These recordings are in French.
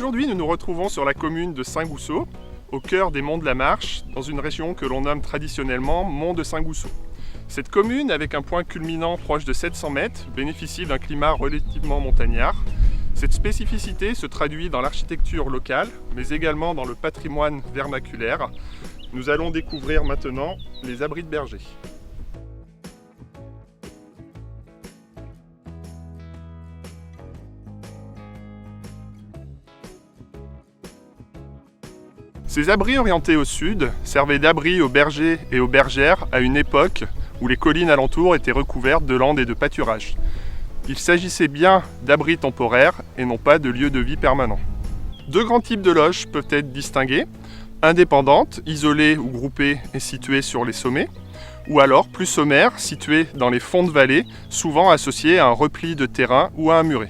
Aujourd'hui, nous nous retrouvons sur la commune de Saint-Gousseau, au cœur des monts de la Marche, dans une région que l'on nomme traditionnellement Mont de Saint-Gousseau. Cette commune, avec un point culminant proche de 700 mètres, bénéficie d'un climat relativement montagnard. Cette spécificité se traduit dans l'architecture locale, mais également dans le patrimoine vernaculaire. Nous allons découvrir maintenant les abris de bergers. Ces abris orientés au sud servaient d'abri aux bergers et aux bergères à une époque où les collines alentours étaient recouvertes de landes et de pâturages. Il s'agissait bien d'abris temporaires et non pas de lieux de vie permanents. Deux grands types de loges peuvent être distingués, indépendantes, isolées ou groupées et situées sur les sommets, ou alors plus sommaires, situées dans les fonds de vallée, souvent associées à un repli de terrain ou à un muret.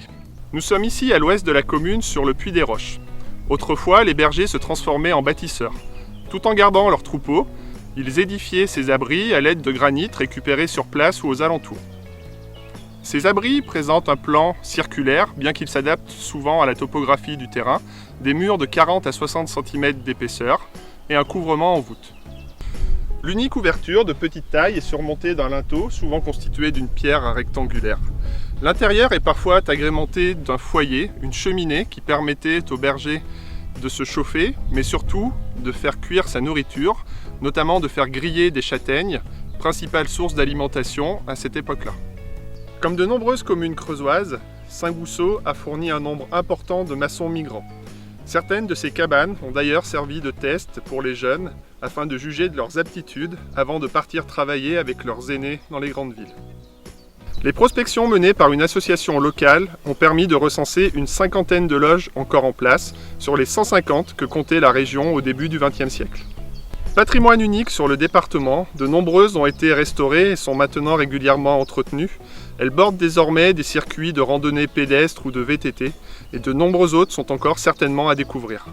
Nous sommes ici à l'ouest de la commune sur le Puy des Roches. Autrefois, les bergers se transformaient en bâtisseurs. Tout en gardant leurs troupeaux, ils édifiaient ces abris à l'aide de granit récupérés sur place ou aux alentours. Ces abris présentent un plan circulaire, bien qu'ils s'adaptent souvent à la topographie du terrain, des murs de 40 à 60 cm d'épaisseur et un couvrement en voûte. L'unique ouverture, de petite taille, est surmontée d'un linteau, souvent constitué d'une pierre rectangulaire. L'intérieur est parfois agrémenté d'un foyer, une cheminée qui permettait au berger de se chauffer, mais surtout de faire cuire sa nourriture, notamment de faire griller des châtaignes, principale source d'alimentation à cette époque-là. Comme de nombreuses communes creusoises, Saint-Gousseau a fourni un nombre important de maçons migrants. Certaines de ces cabanes ont d'ailleurs servi de test pour les jeunes afin de juger de leurs aptitudes avant de partir travailler avec leurs aînés dans les grandes villes. Les prospections menées par une association locale ont permis de recenser une cinquantaine de loges encore en place sur les 150 que comptait la région au début du XXe siècle. Patrimoine unique sur le département, de nombreuses ont été restaurées et sont maintenant régulièrement entretenues. Elles bordent désormais des circuits de randonnée pédestre ou de VTT et de nombreux autres sont encore certainement à découvrir.